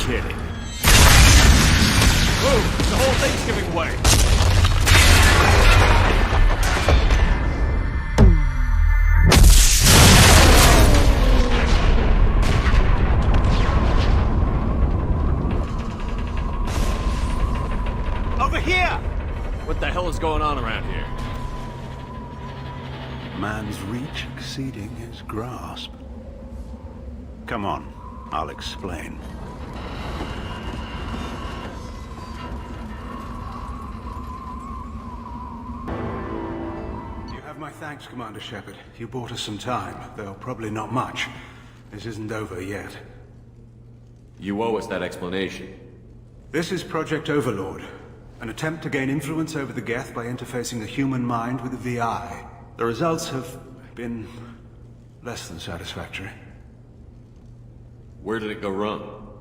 kidding. Move! The whole thing's giving way! Over here! What the hell is going on around here? Man's reach exceeding his grasp. Come on, I'll explain. You have my thanks, Commander Shepard. You bought us some time, though probably not much. This isn't over yet. You owe us that explanation. This is Project Overlord, an attempt to gain influence over the Geth by interfacing the human mind with the VI. The results have been less than satisfactory. Where did it go wrong?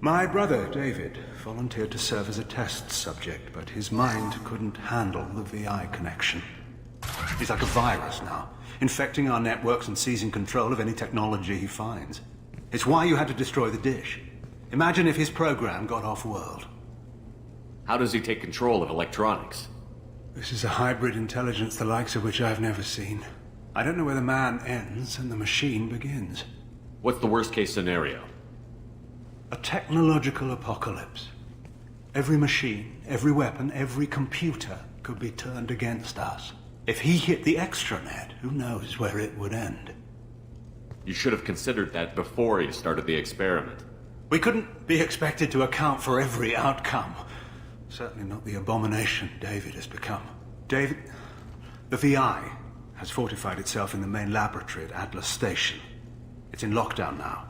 My brother, David, volunteered to serve as a test subject, but his mind couldn't handle the VI connection. He's like a virus now, infecting our networks and seizing control of any technology he finds. It's why you had to destroy the dish. Imagine if his program got off-world. How does he take control of electronics? This is a hybrid intelligence the likes of which I've never seen. I don't know where the man ends and the machine begins. What's the worst-case scenario? A technological apocalypse. Every machine, every weapon, every computer could be turned against us. If he hit the extranet, who knows where it would end? You should have considered that before you started the experiment. We couldn't be expected to account for every outcome. Certainly not the abomination David has become. David... The VI has fortified itself in the main laboratory at Atlas Station. It's in lockdown now.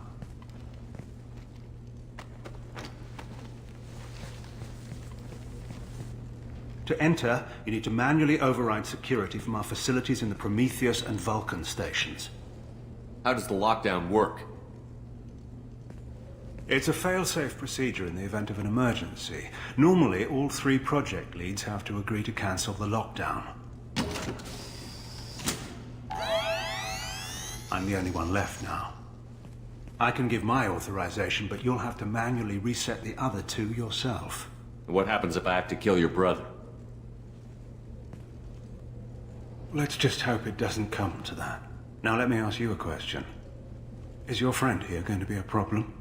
To enter, you need to manually override security from our facilities in the Prometheus and Vulcan stations. How does the lockdown work? It's a fail-safe procedure in the event of an emergency. Normally, all 3 project leads have to agree to cancel the lockdown. I'm the only one left now. I can give my authorization, but you'll have to manually reset the other 2 yourself. What happens if I have to kill your brother? Let's just hope it doesn't come to that. Now let me ask you a question. Is your friend here going to be a problem?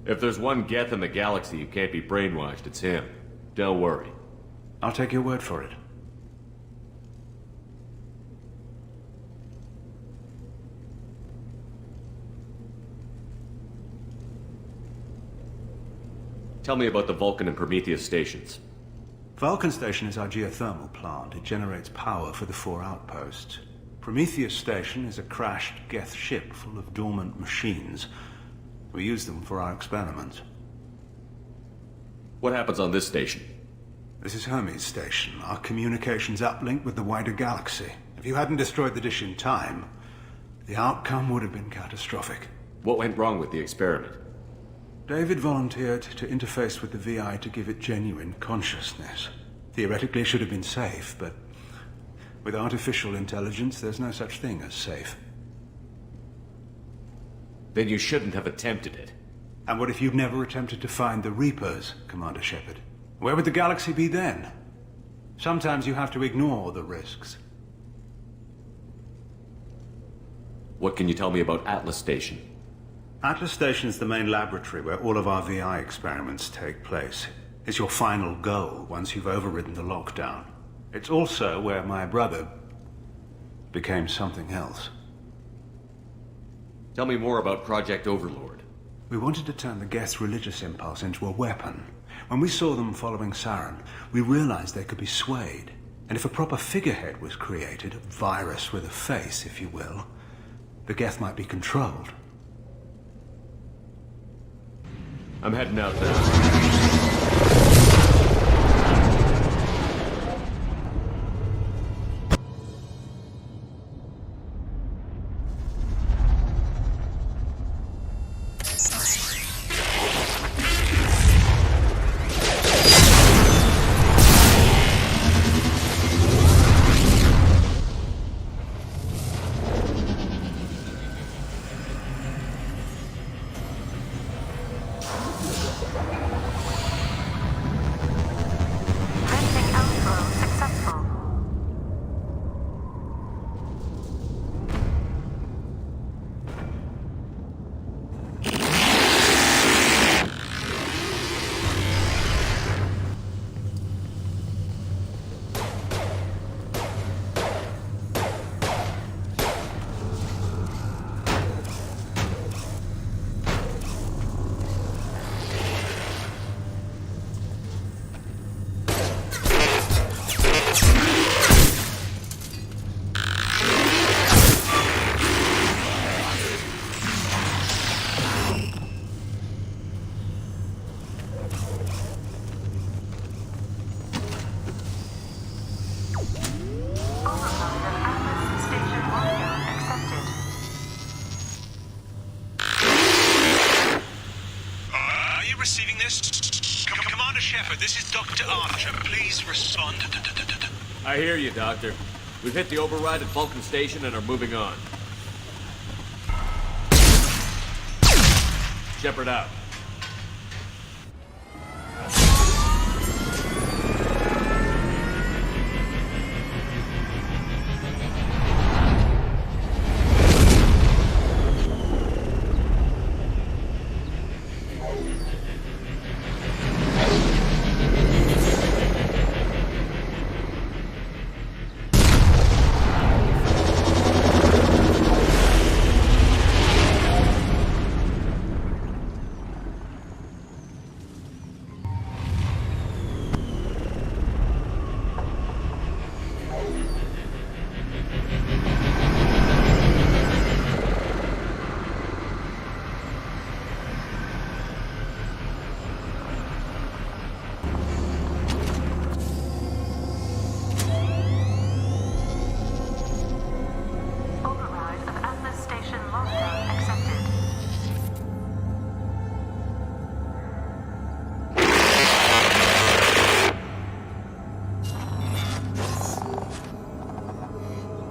If there's one Geth in the galaxy who can't be brainwashed, it's him. Don't worry. I'll take your word for it. Tell me about the Vulcan and Prometheus stations. Vulcan Station is our geothermal plant. It generates power for the 4 outposts. Prometheus Station is a crashed Geth ship full of dormant machines. We use them for our experiments. What happens on this station? This is Hermes Station, our communications uplink with the wider galaxy. If you hadn't destroyed the dish in time, the outcome would have been catastrophic. What went wrong with the experiment? David volunteered to interface with the VI to give it genuine consciousness. Theoretically, it should have been safe, but with artificial intelligence, there's no such thing as safe. Then you shouldn't have attempted it. And what if you'd never attempted to find the Reapers, Commander Shepard? Where would the galaxy be then? Sometimes you have to ignore the risks. What can you tell me about Atlas Station? Atlas Station is the main laboratory where all of our VI experiments take place. It's your final goal once you've overridden the lockdown. It's also where my brother became something else. Tell me more about Project Overlord. We wanted to turn the Geth's religious impulse into a weapon. When we saw them following Saren, we realized they could be swayed. And if a proper figurehead was created, a virus with a face, if you will, the Geth might be controlled. I'm heading out now. this? Commander Shepard, this is Dr. Archer. Please respond. I hear you, Doctor. We've hit the override at Vulcan Station and are moving on. Shepard out.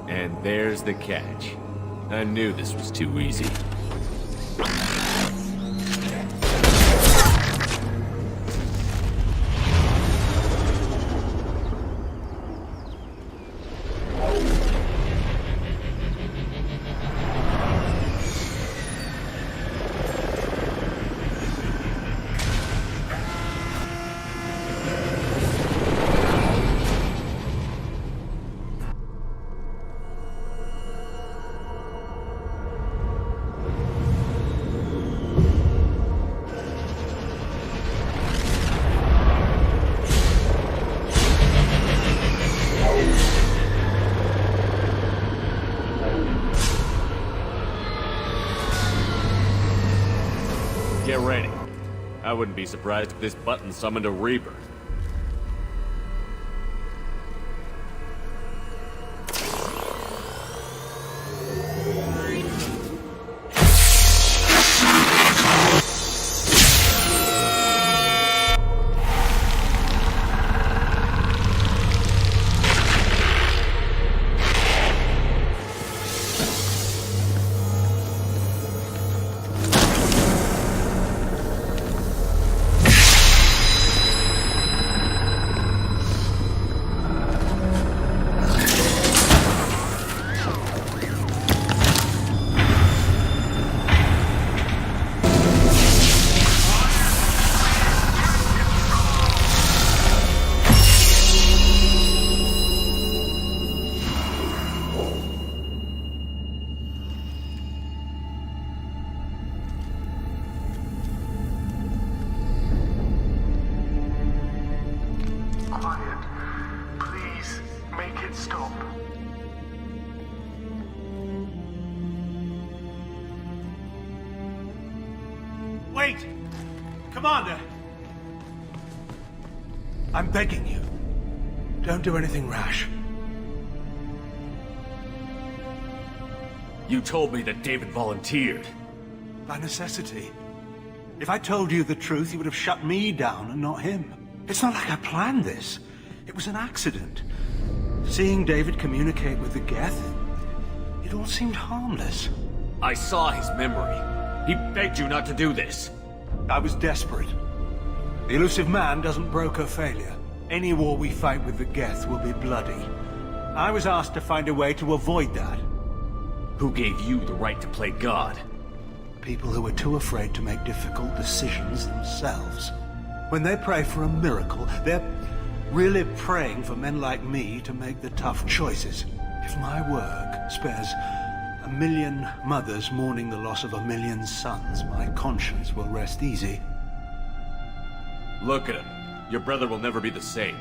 And there's the catch. I knew this was too easy. Get ready. I wouldn't be surprised if this button summoned a Reaper. Wait! Commander! I'm begging you. Don't do anything rash. You told me that David volunteered. By necessity. If I told you the truth, you would have shut me down and not him. It's not like I planned this. It was an accident. Seeing David communicate with the Geth, it all seemed harmless. I saw his memory. He begged you not to do this. I was desperate. The elusive man doesn't broker failure. Any war we fight with the Geth will be bloody. I was asked to find a way to avoid that. Who gave you the right to play God? People who are too afraid to make difficult decisions themselves. When they pray for a miracle, they're really praying for men like me to make the tough choices. If my work spares 1,000,000 mothers mourning the loss of 1,000,000 sons, my conscience will rest easy. Look at him. Your brother will never be the same.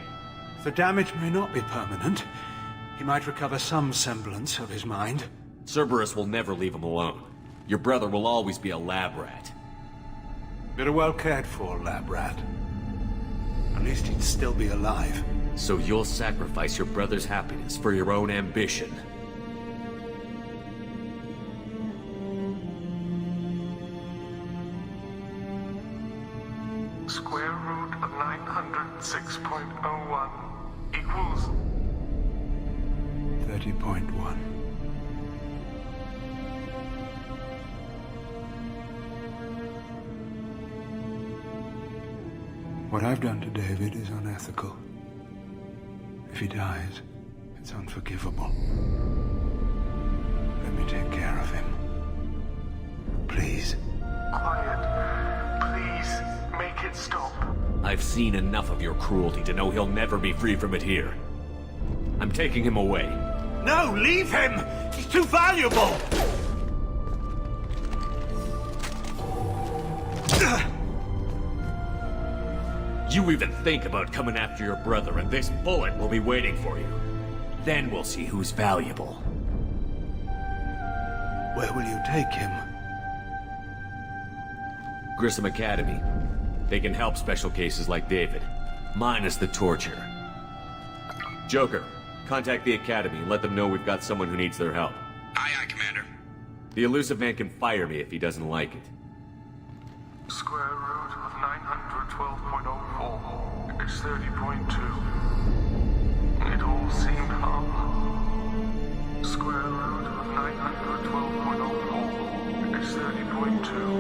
The damage may not be permanent. He might recover some semblance of his mind. Cerberus will never leave him alone. Your brother will always be a lab rat. But a well-cared for lab rat. At least he'd still be alive. So you'll sacrifice your brother's happiness for your own ambition. Square root of 906.01 equals 30.1. What I've done to David is unethical. If he dies, it's unforgivable. Let me take care of him. Please. quiet. Please, make it stop. I've seen enough of your cruelty to know he'll never be free from it here. I'm taking him away. No, leave him! He's too valuable! You even think about coming after your brother, and this bullet will be waiting for you. Then we'll see who's valuable. Where will you take him? Grissom Academy. They can help special cases like David, minus the torture. Joker, contact the Academy and let them know we've got someone who needs their help. Aye, aye, Commander. The elusive man can fire me if he doesn't like it. Square root of 912.04 is 30.2. It all seemed harmless. Square root of 912.04 is 30.2.